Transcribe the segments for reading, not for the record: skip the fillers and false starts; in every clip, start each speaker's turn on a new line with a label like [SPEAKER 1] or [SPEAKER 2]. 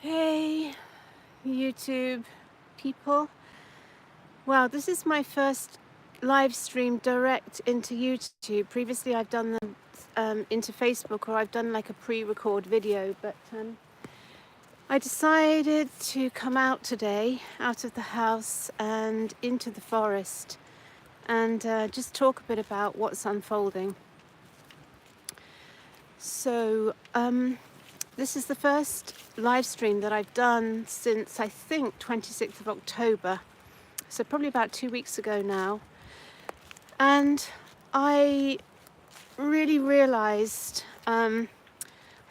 [SPEAKER 1] Hey, YouTube people. Wow, this is my first live stream direct into YouTube. Previously, I've done them into Facebook, or I've done like a pre-record video, but I decided to come out today, out of the house and into the forest, and just talk a bit about what's unfolding. So, this is the first live stream that I've done since, I think, 26th of October. So probably about 2 weeks ago now. And I really realized, I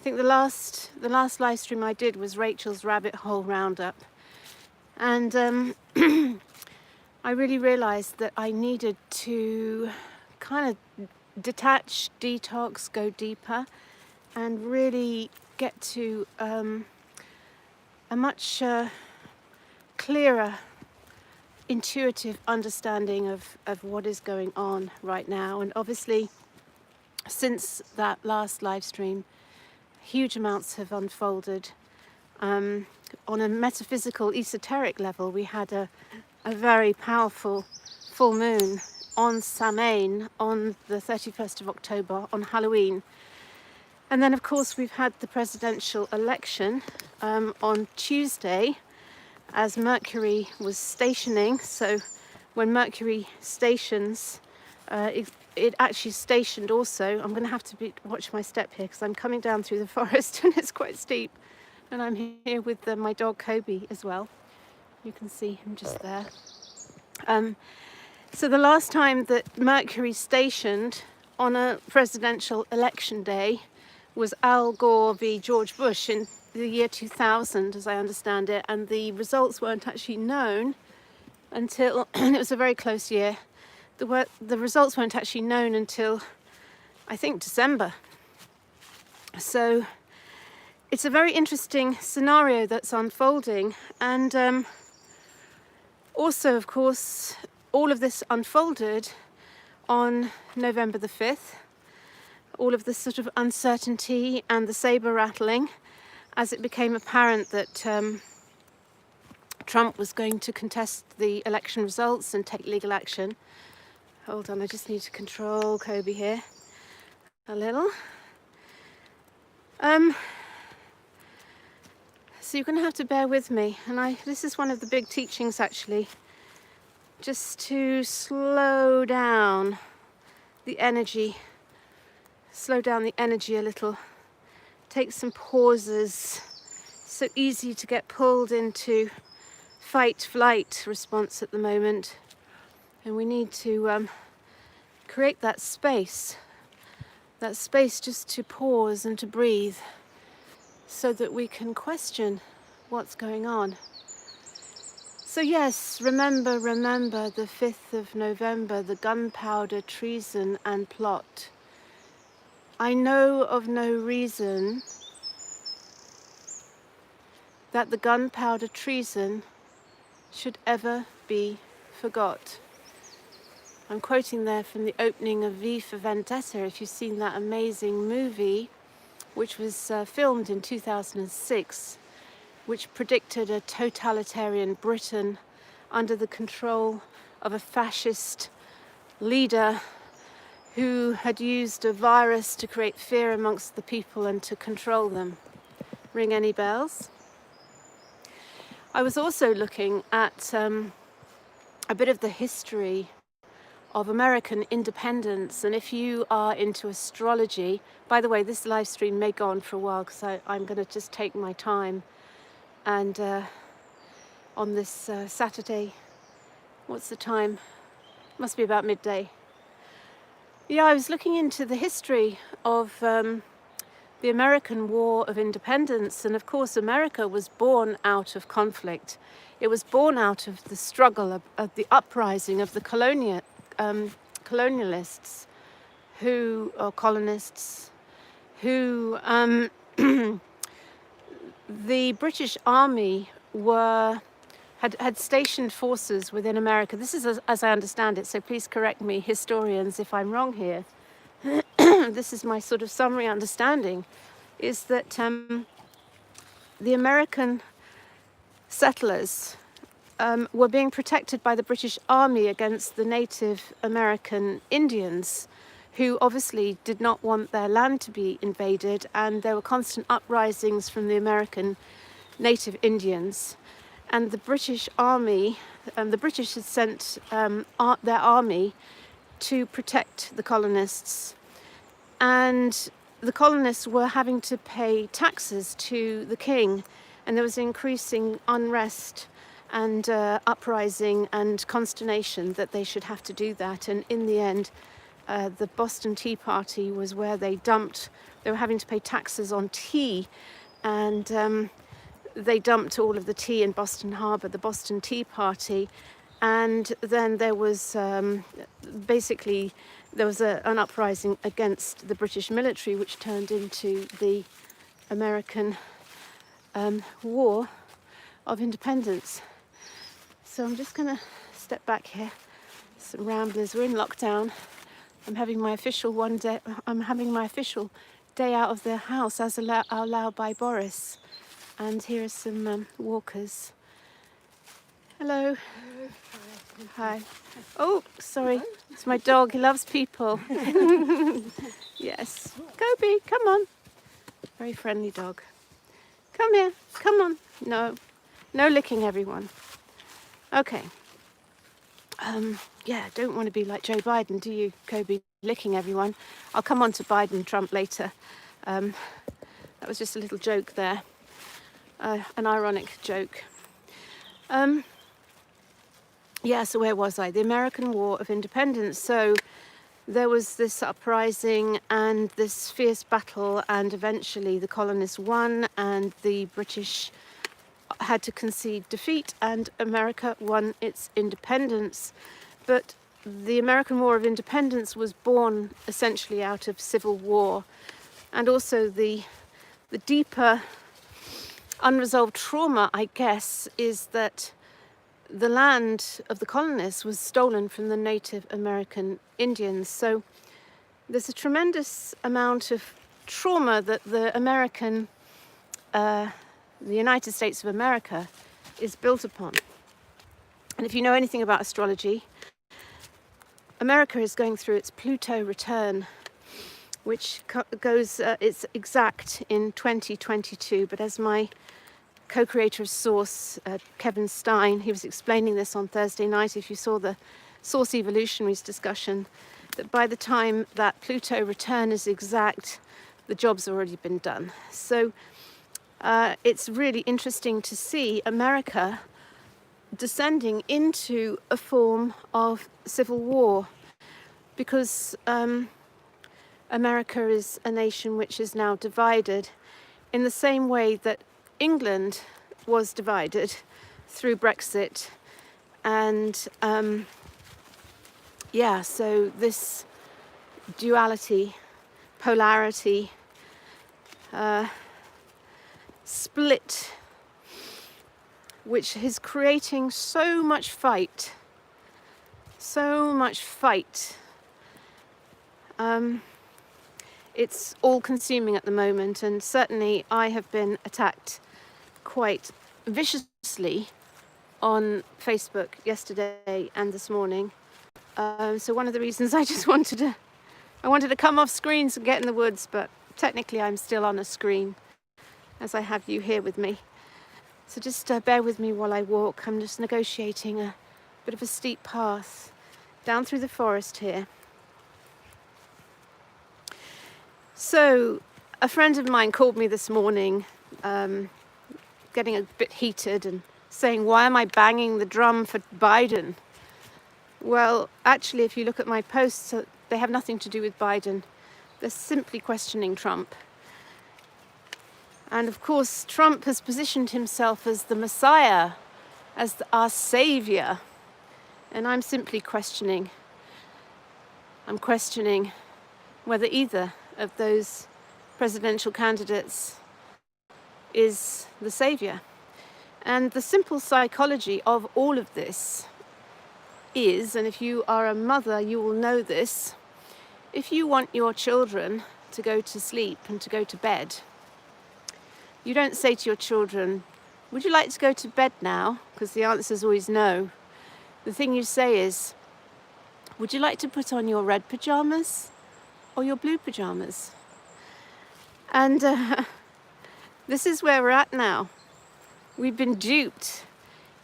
[SPEAKER 1] think the last live stream I did was Rachel's Rabbit Hole Roundup. And I really realized that I needed to kind of detach, detox, go deeper, and really get to a much clearer, intuitive understanding of what is going on right now. And obviously, since that last live stream, huge amounts have unfolded. On a metaphysical, esoteric level, we had a very powerful full moon on Samhain on the 31st of October, on Halloween. And then, of course, we've had the presidential election on Tuesday, as Mercury was stationing. So when Mercury stations, it actually stationed also. I'm going to have to watch my step here because I'm coming down through the forest and it's quite steep. And I'm here with my dog Kobe as well. You can see him just there. So the last time that Mercury stationed on a presidential election day was Al Gore v. George Bush in the year 2000, as I understand it, and the results weren't actually known until, and it was a very close year, the results weren't actually known until, I think, December. So it's a very interesting scenario that's unfolding, and also, of course, all of this unfolded on November the 5th. All of this sort of uncertainty and the saber rattling as it became apparent that Trump was going to contest the election results and take legal action. Hold on, I just need to control Kobe here a little. So you're going to have to bear with me, and this is one of the big teachings actually, just to slow down the energy. Slow down the energy a little, take some pauses. So easy to get pulled into fight-flight response at the moment, and we need to create that space just to pause and to breathe so that we can question what's going on. So yes, remember the 5th of November, the gunpowder treason and plot. I know of no reason that the gunpowder treason should ever be forgot. I'm quoting there from the opening of V for Vendetta, if you've seen that amazing movie, which was filmed in 2006, which predicted a totalitarian Britain under the control of a fascist leader who had used a virus to create fear amongst the people and to control them. Ring any bells? I was also looking at a bit of the history of American independence, and if you are into astrology, by the way, this live stream may go on for a while because I'm going to just take my time, and on this Saturday, what's the time? Must be about midday. Yeah, I was looking into the history of the American War of Independence, and of course America was born out of conflict. It was born out of the struggle of the uprising of the colonialists, or colonists, who the British Army had stationed forces within America. This is as I understand it, so please correct me, historians, if I'm wrong here. This is my sort of summary understanding, is that the American settlers were being protected by the British Army against the Native American Indians, who obviously did not want their land to be invaded, and there were constant uprisings from the American native Indians. And the British Army, the British had sent their army to protect the colonists, and the colonists were having to pay taxes to the king, and there was increasing unrest and uprising and consternation that they should have to do that. And in the end, the Boston Tea Party was where they were having to pay taxes on tea, and they dumped all of the tea in Boston Harbour, the Boston Tea Party. And then there was basically an uprising against the British military, which turned into the American War of Independence. So I'm just going to step back here. Some ramblers. We're in lockdown. I'm having my official day out of the house as allowed by Boris. And here are some walkers. Hello. Hi. Oh, sorry. It's my dog. He loves people. Yes. Kobe, come on. Very friendly dog. Come here. Come on. No licking, everyone. Okay. Yeah, don't want to be like Joe Biden, do you, Kobe? Licking everyone. I'll come on to Biden, Trump later. That was just a little joke there. An ironic joke. Yeah, so where was I? The American War of Independence. So there was this uprising and this fierce battle, and eventually the colonists won and the British had to concede defeat, and America won its independence. But the American War of Independence was born essentially out of civil war, and also the deeper unresolved trauma, I guess, is that the land of the colonists was stolen from the Native American Indians. So there's a tremendous amount of trauma that the United States of America is built upon. And if you know anything about astrology, America is going through its Pluto return, which goes, it's exact in 2022, but as my co-creator of Source, Kevin Stein, he was explaining this on Thursday night, if you saw the Source Evolutionaries discussion, that by the time that Pluto return is exact, the job's already been done. So it's really interesting to see America descending into a form of civil war, because America is a nation which is now divided in the same way that England was divided through Brexit. And so this duality, polarity, split, which is creating so much fight. It's all-consuming at the moment, and certainly I have been attacked quite viciously on Facebook yesterday and this morning. So one of the reasons I wanted to come off screens and get in the woods, but technically I'm still on a screen as I have you here with me. So just bear with me while I walk. I'm just negotiating a bit of a steep path down through the forest here. So a friend of mine called me this morning, getting a bit heated and saying, why am I banging the drum for Biden? Well, actually, if you look at my posts, they have nothing to do with Biden. They're simply questioning Trump. And of course, Trump has positioned himself as the Messiah, as our savior. And I'm simply questioning. I'm questioning whether either of those presidential candidates is the savior. And the simple psychology of all of this is, and if you are a mother, you will know this, if you want your children to go to sleep and to go to bed, You don't say to your children, would you like to go to bed now? Because the answer is always no. The thing you say is, would you like to put on your red pajamas or your blue pajamas? And this is where we're at now. We've been duped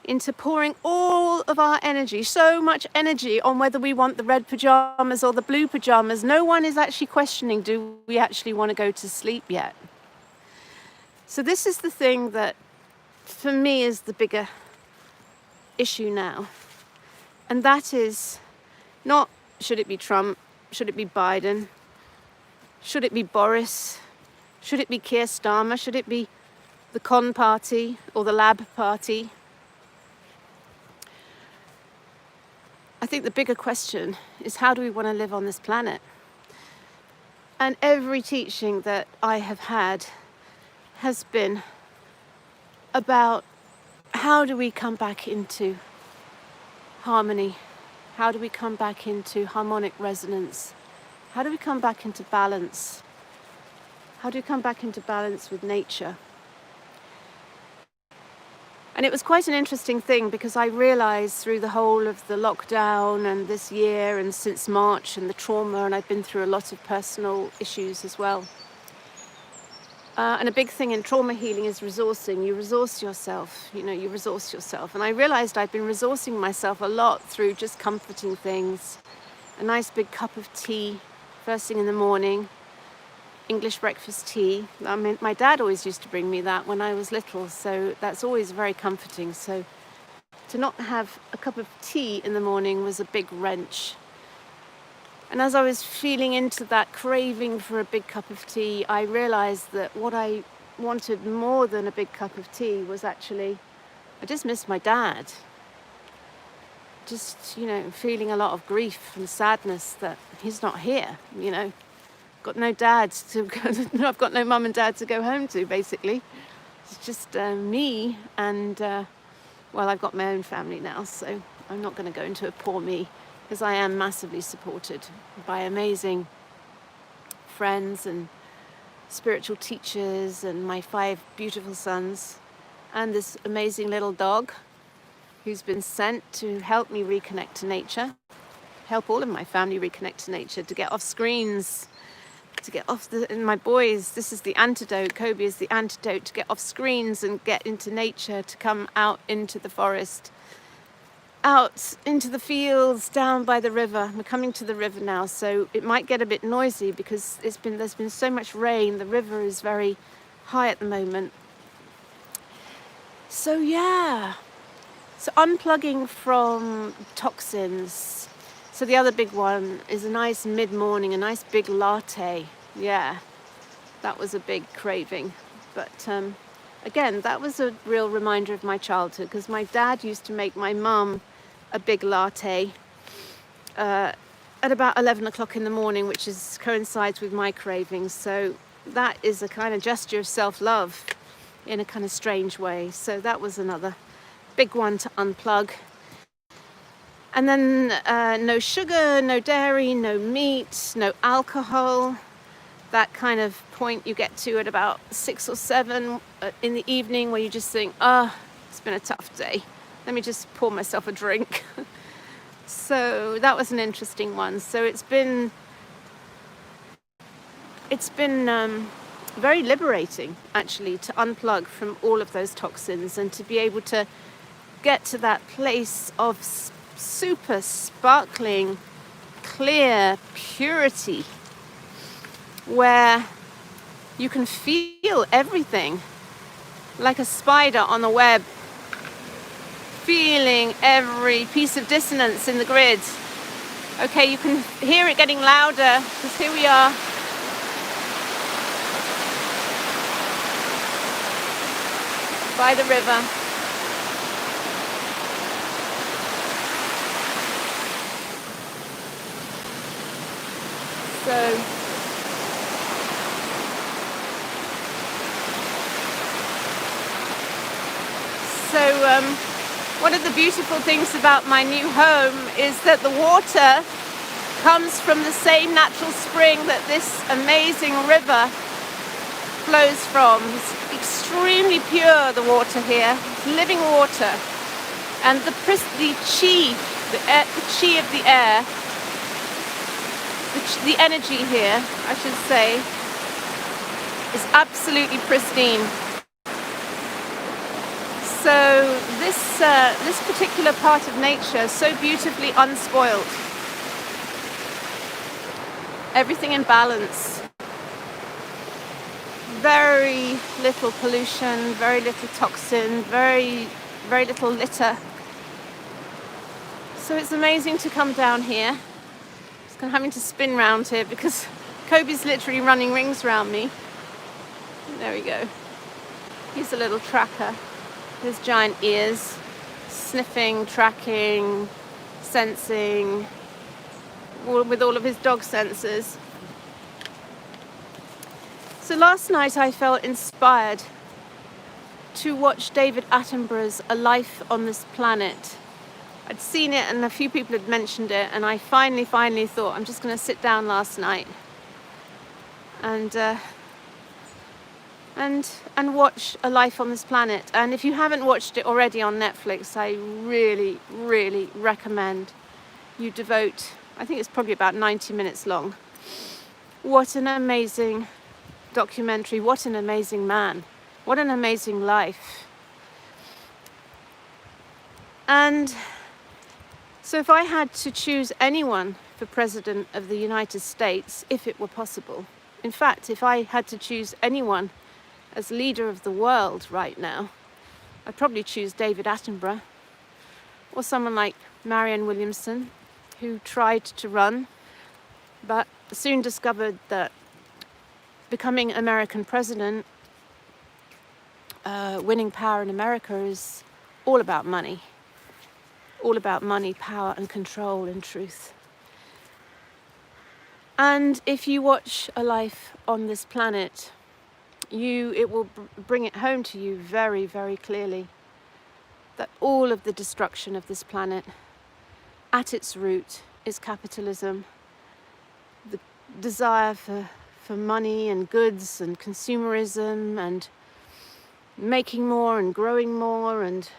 [SPEAKER 1] into pouring all of our energy, so much energy, on whether we want the red pajamas or the blue pajamas. No one is actually questioning, do we actually want to go to sleep yet? So this is the thing that, for me, is the bigger issue now. And that is not, should it be Trump? Should it be Biden? Should it be Boris? Should it be Keir Starmer? Should it be the con party or the lab party? I think the bigger question is, how do we want to live on this planet? And every teaching that I have had has been about how do we come back into harmony? How do we come back into harmonic resonance? How do we come back into balance? How do we come back into balance with nature? And it was quite an interesting thing, because I realised through the whole of the lockdown and this year and since March and the trauma, and I've been through a lot of personal issues as well. And a big thing in trauma healing is resourcing. You resource yourself, you resource yourself. And I realised I'd been resourcing myself a lot through just comforting things. A nice big cup of tea, first thing in the morning, English breakfast tea. I mean, my dad always used to bring me that when I was little, so that's always very comforting. So to not have a cup of tea in the morning was a big wrench. And as I was feeling into that craving for a big cup of tea, I realised that what I wanted more than a big cup of tea was actually, I just missed my dad. Just, feeling a lot of grief and sadness that he's not here, Got no dad I've got no mum and dad to go home to, basically. It's just me and, I've got my own family now, so I'm not going to go into a poor me, because I am massively supported by amazing friends and spiritual teachers and my 5 beautiful sons and this amazing little dog who's been sent to help me reconnect to nature, help all of my family reconnect to nature, to get off screens, to get off and my boys, this is the antidote. Kobe is the antidote to get off screens and get into nature, to come out into the forest, out into the fields, down by the river. We're coming to the river now, so it might get a bit noisy because there's been so much rain. The river is very high at the moment. So unplugging from toxins. So the other big one is a nice mid-morning, a nice big latte. Yeah, that was a big craving. But again, that was a real reminder of my childhood, because my dad used to make my mum a big latte at about 11 o'clock in the morning, which coincides with my cravings. So that is a kind of gesture of self-love in a kind of strange way. So that was another big one to unplug. And then no sugar, no dairy, no meat, no alcohol. That kind of point you get to at about 6 or 7 in the evening, where you just think, it's been a tough day. Let me just pour myself a drink. So that was an interesting one. So it's been very liberating, actually, to unplug from all of those toxins and to be able to get to that place of super sparkling, clear purity, where you can feel everything like a spider on a web, feeling every piece of dissonance in the grid. Okay, you can hear it getting louder, because here we are. By the river. So one of the beautiful things about my new home is that the water comes from the same natural spring that this amazing river flows from. It's extremely pure, the water here. It's living water. And the chi of the air, the energy here, I should say, is absolutely pristine. So this particular part of nature is so beautifully unspoiled. Everything in balance. Very little pollution, very little toxin, very little litter. So it's amazing to come down here. I'm having to spin round here because Kobe's literally running rings around me. There we go. He's a little tracker. His giant ears, sniffing, tracking, sensing, with all of his dog senses. So last night I felt inspired to watch David Attenborough's A Life on This Planet. I'd seen it and a few people had mentioned it, and I finally thought I'm just going to sit down last night and watch A Life on This Planet. And if you haven't watched it already on Netflix, I really recommend you devote, I think it's probably about 90 minutes long. What an amazing documentary, what an amazing man, what an amazing life. And so if I had to choose anyone for President of the United States, if it were possible, in fact, if I had to choose anyone as leader of the world right now, I'd probably choose David Attenborough, or someone like Marianne Williamson, who tried to run, but soon discovered that becoming American president, winning power in America is all about money. All about money, power and control and truth. And if you watch A Life on This Planet, it will bring it home to you very clearly that all of the destruction of this planet at its root is capitalism, the desire for money and goods and consumerism and making more and growing more and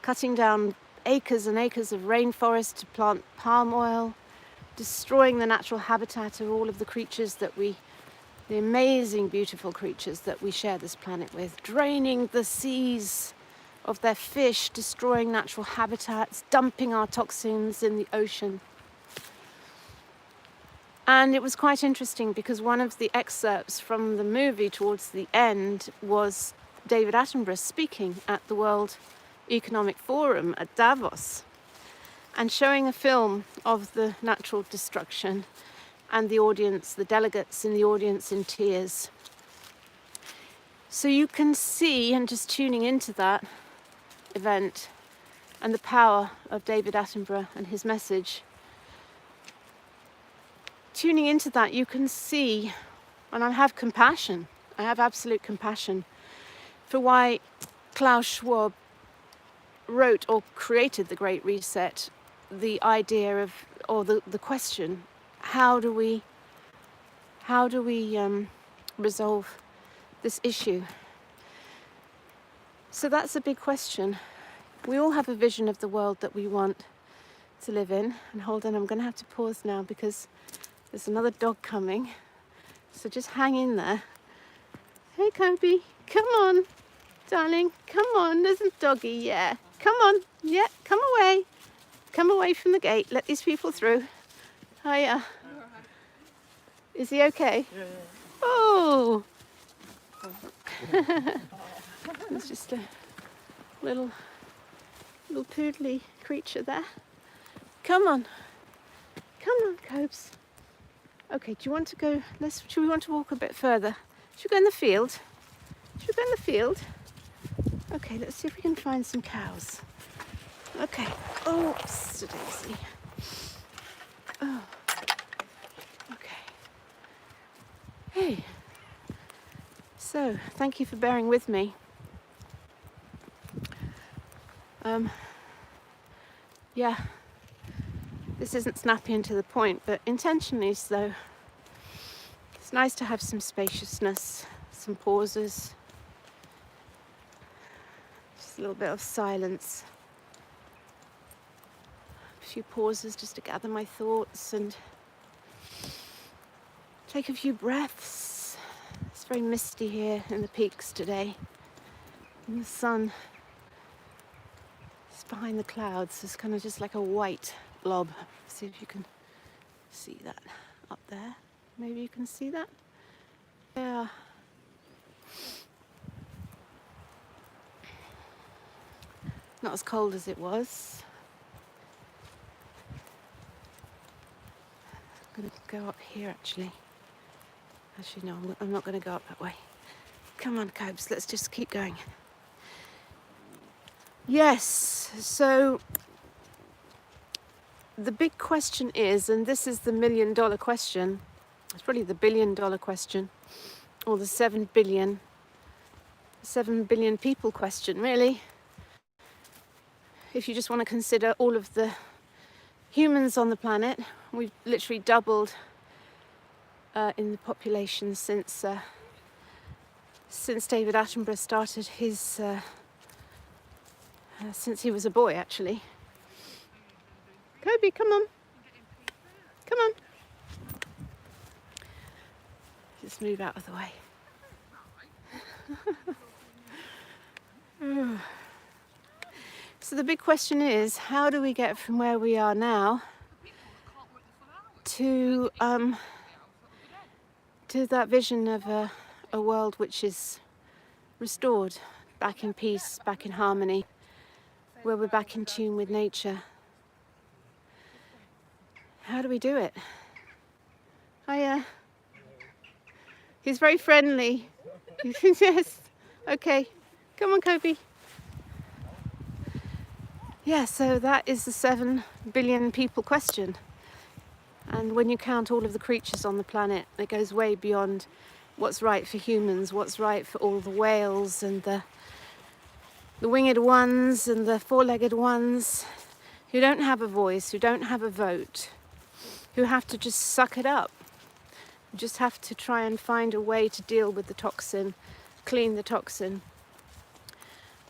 [SPEAKER 1] cutting down acres and acres of rainforest to plant palm oil, destroying the natural habitat of all of the creatures the amazing, beautiful creatures that we share this planet with, draining the seas of their fish, destroying natural habitats, dumping our toxins in the ocean. And it was quite interesting because one of the excerpts from the movie towards the end was David Attenborough speaking at the World Economic Forum at Davos and showing a film of the natural destruction, and the audience, the delegates in the audience in tears. So you can see, and just tuning into that event and the power of David Attenborough and his message, tuning into that, you can see, and I have compassion, I have absolute compassion for why Klaus Schwab wrote or created the Great Reset, the idea of, or the question, how do we resolve this issue? So that's a big question. We all have a vision of the world that we want to live in. And hold on, I'm going to have to pause now because there's another dog coming. So just hang in there. Hey, Kobe, come on, darling, come on. There's a doggy, yeah. Come on, yeah, come away. Come away from the gate. Let these people through. Hiya. Is he okay? Yeah. Oh. It's just a little poodly creature there. Come on, Cobes. Okay, do you want to go? Should we want to walk a bit further? Should we go in the field? Okay, let's see if we can find some cows. Okay. Oh, daisy. Oh. Okay. Hey. So, thank you for bearing with me. Yeah. This isn't snappy and to the point, but intentionally so. It's nice to have some spaciousness, some pauses, just a little bit of silence. A few pauses just to gather my thoughts and take a few breaths. It's very misty here in the peaks today, and the sun is behind the clouds. It's kind of just like a white blob. See if you can see that up there. Maybe you can see that? Yeah. Not as cold as it was. I'm going to go up here actually. Actually no, I'm not going to go up that way. Come on, Cobes, let's just keep going. Yes, so the big question is, and this is the $1 million question, it's probably the $1 billion question, or the 7 billion people question, really. If you just want to consider all of the humans on the planet, we've literally doubled in the population since David Attenborough started his, since he was a boy, actually. Kobe, come on. Come on. Just move out of the way. So the big question is, how do we get from where we are now to that vision of a world which is restored, back in peace, back in harmony, where we're back in tune with nature? How do we do it? He's very friendly. Yes. Okay. Come on, Kobe. Yeah, so that is the 7 billion people question. And when you count all of the creatures on the planet, it goes way beyond what's right for humans, what's right for all the whales and the winged ones and the four-legged ones who don't have a voice, who don't have a vote, who have to just suck it up, just have to try and find a way to deal with the toxin, clean the toxin,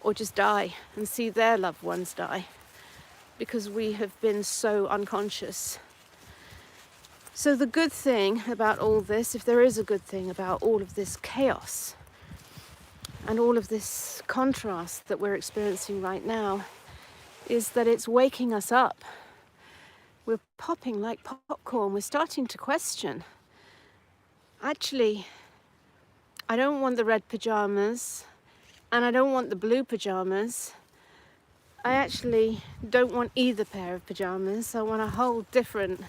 [SPEAKER 1] or just die and see their loved ones die because we have been so unconscious. So the good thing about all this, if there is a good thing about all of this chaos and all of this contrast that we're experiencing right now, is that it's waking us up. We're popping like popcorn. We're starting to question. Actually, I don't want the red pajamas and I don't want the blue pajamas. I actually don't want either pair of pajamas. I want a whole different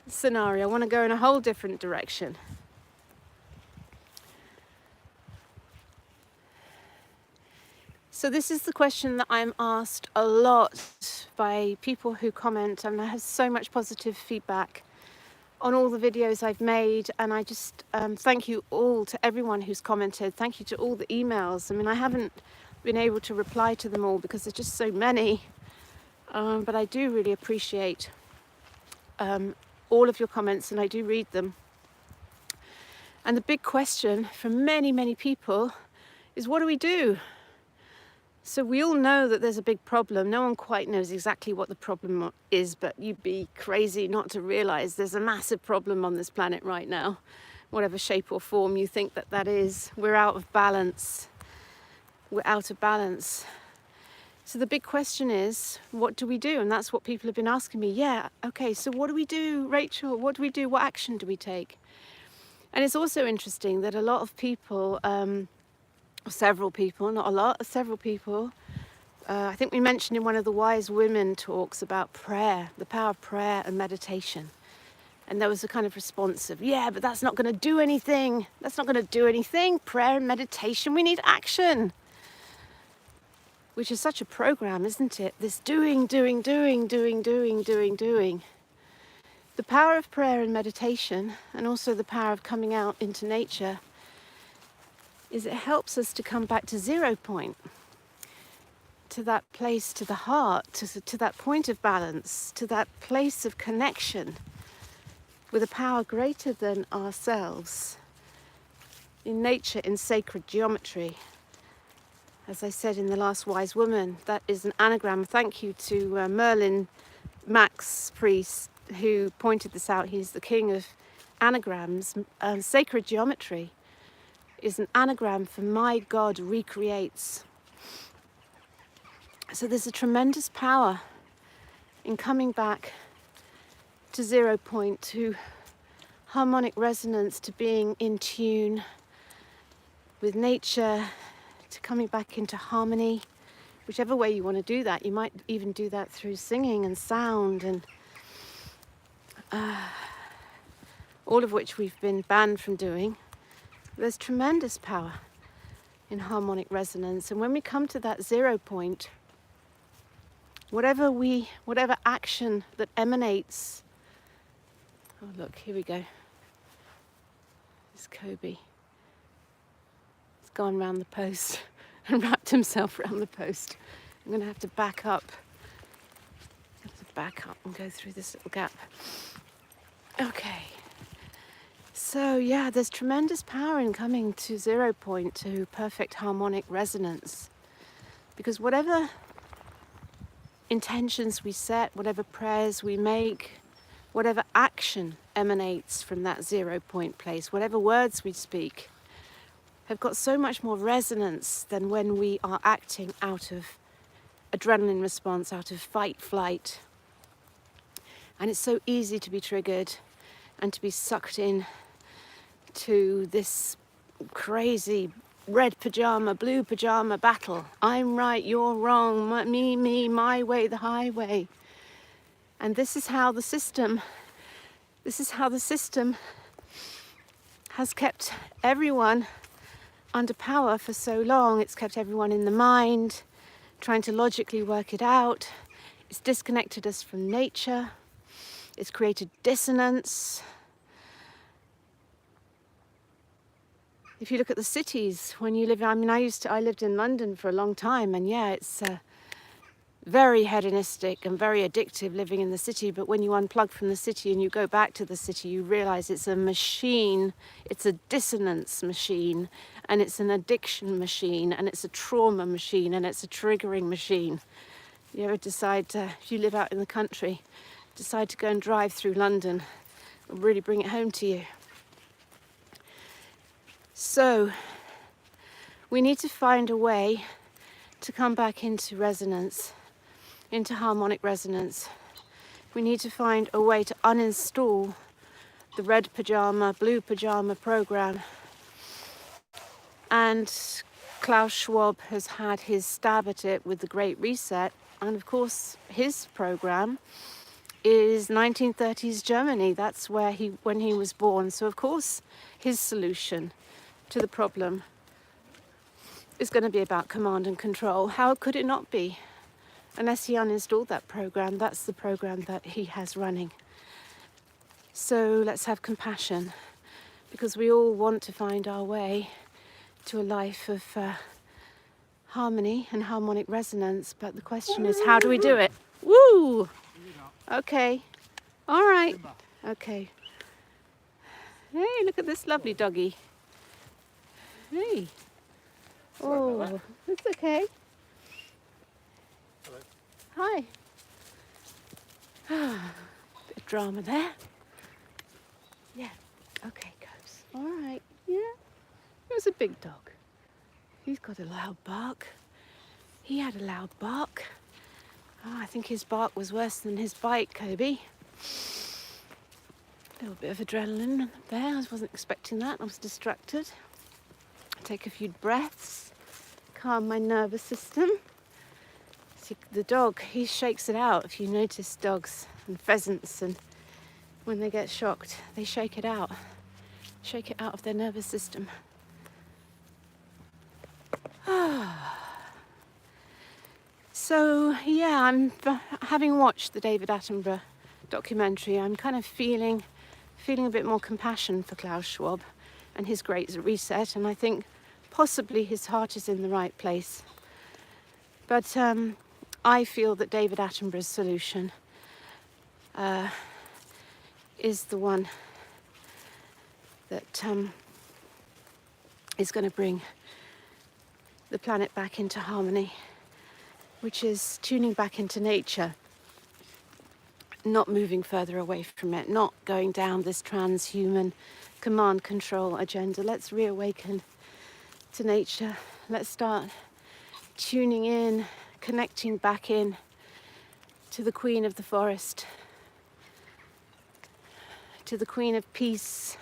[SPEAKER 1] scenario. I want to go in a whole different direction. So this is the question that I'm asked a lot by people who comment, and I have so much positive feedback on all the videos I've made, and I just thank you all to everyone who's commented. Thank you to all the emails. I mean, I haven't been able to reply to them all because there's just so many, but I do really appreciate all of your comments, and I do read them. And the big question from many, many people is, what do we do? So we all know that there's a big problem. No one quite knows exactly what the problem is, but you'd be crazy not to realize there's a massive problem on this planet right now, whatever shape or form you think that that is. We're out of balance. We're out of balance. So the big question is, what do we do? And that's what people have been asking me. Yeah, okay, so what do we do, Rachel? What do we do? What action do we take? And it's also interesting that a lot of people, several people, not a lot, several people, I think we mentioned in one of the Wise Women talks about prayer, the power of prayer and meditation. And there was a kind of response of, yeah, but that's not going to do anything. That's not going to do anything. Prayer and meditation, we need action. Which is such a program, isn't it? This doing. The power of prayer and meditation, and also the power of coming out into nature, is it helps us to come back to 0 point, to that place, to the heart, to that point of balance, to that place of connection with a power greater than ourselves, in nature, in sacred geometry. As I said in The Last Wise Woman, that is an anagram. Thank you to Merlin Max Priest, who pointed this out. He's the king of anagrams. Sacred geometry is an anagram for my God recreates. So there's a tremendous power in coming back to 0 point, to harmonic resonance, to being in tune with nature, to coming back into harmony. Whichever way you want to do that, you might even do that through singing and sound, and all of which we've been banned from doing. There's tremendous power in harmonic resonance, and when we come to that 0 point, whatever action that emanates. Oh look, here we go. It's Kobe. He's gone round the post and wrapped himself around the post. I'm going to have to back up. And go through this little gap. Okay. So yeah, there's tremendous power in coming to 0 point, to perfect harmonic resonance. Because whatever intentions we set, whatever prayers we make, whatever action emanates from that 0 point place, whatever words we speak, have got so much more resonance than when we are acting out of adrenaline response, out of fight, flight. And it's so easy to be triggered and to be sucked in to this crazy red pajama, blue pajama battle. I'm right, you're wrong, me, my way, the highway. And this is how the system has kept everyone under power for so long. It's kept everyone in the mind, trying to logically work it out. It's disconnected us from nature. It's created dissonance. If you look at the cities, when you live, I lived in London for a long time, and yeah, it's very hedonistic and very addictive living in the city. But when you unplug from the city and you go back to the city, you realize it's a machine, it's a dissonance machine, and it's an addiction machine, and it's a trauma machine, and it's a triggering machine. You ever decide to, if you live out in the country, decide to go and drive through London, it'll really bring it home to you. So we need to find a way to come back into resonance, into harmonic resonance. We need to find a way to uninstall the red pajama, blue pajama program. And Klaus Schwab has had his stab at it with the Great Reset. And of course, his program is 1930s Germany. That's when he was born. So of course, his solution to the problem is going to be about command and control. How could it not be? Unless he uninstalled that program, that's the program that he has running. So let's have compassion, because we all want to find our way to a life of harmony and harmonic resonance. But the question is, how do we do it? Woo! Okay. All right. Okay. Hey, look at this lovely doggy. Hey. Oh, it's okay.
[SPEAKER 2] Hello.
[SPEAKER 1] Hi. Bit of drama there. Yeah. Okay, goes. All right. Yeah. It was a big dog. He's got a loud bark. He had a loud bark. Oh, I think his bark was worse than his bite, Kobe. A little bit of adrenaline there. I wasn't expecting that. I was distracted. Take a few breaths, calm my nervous system. See, the dog, he shakes it out. If you notice dogs and pheasants, and when they get shocked, they shake it out of their nervous system. So yeah, I'm having watched the David Attenborough documentary, I'm kind of feeling a bit more compassion for Klaus Schwab and his Great Reset, and I think possibly his heart is in the right place. But I feel that David Attenborough's solution is the one that is going to bring the planet back into harmony, which is tuning back into nature, not moving further away from it, not going down this transhuman command control agenda. Let's reawaken to nature. Let's start tuning in, connecting back in to the queen of the forest, to the queen of peace,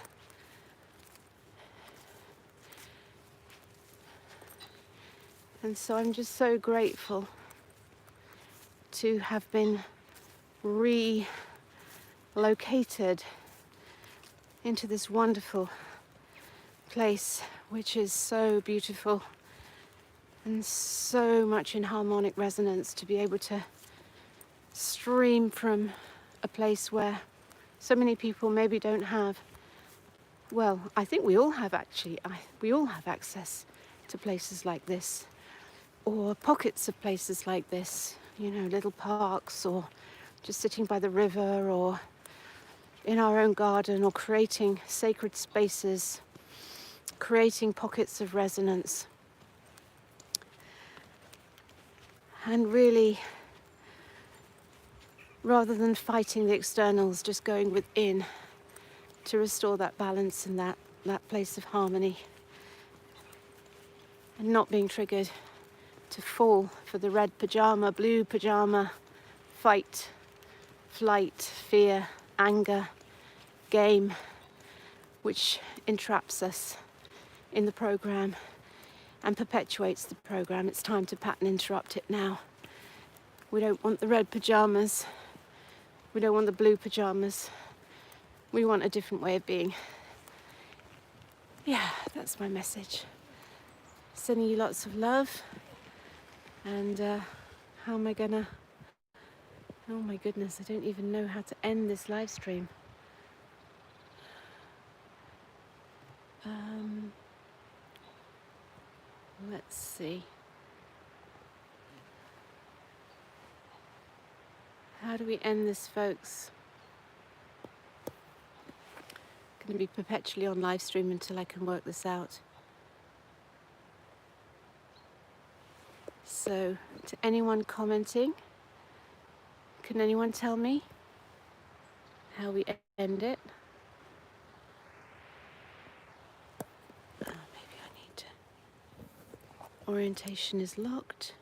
[SPEAKER 1] and so I'm just so grateful to have been relocated into this wonderful place, which is so beautiful and so much in harmonic resonance, to be able to stream from a place where so many people maybe don't have. Well, I think we all have actually. We all have access to places like this, or pockets of places like this, you know, little parks, or just sitting by the river, or in our own garden, or creating sacred spaces, creating pockets of resonance. And really, rather than fighting the externals, just going within to restore that balance and that place of harmony, and not being triggered to fall for the red pajama, blue pajama, fight, flight, fear, anger, game, which entraps us in the program and perpetuates the program. It's time to pattern interrupt it now. We don't want the red pajamas. We don't want the blue pajamas. We want a different way of being. Yeah, that's my message. Sending you lots of love. And how am I gonna... Oh my goodness, I don't even know how to end this live stream. Let's see. How do we end this, folks? I'm going to be perpetually on live stream until I can work this out. So, to anyone commenting, can anyone tell me how we end it? Maybe I need to... Orientation is locked.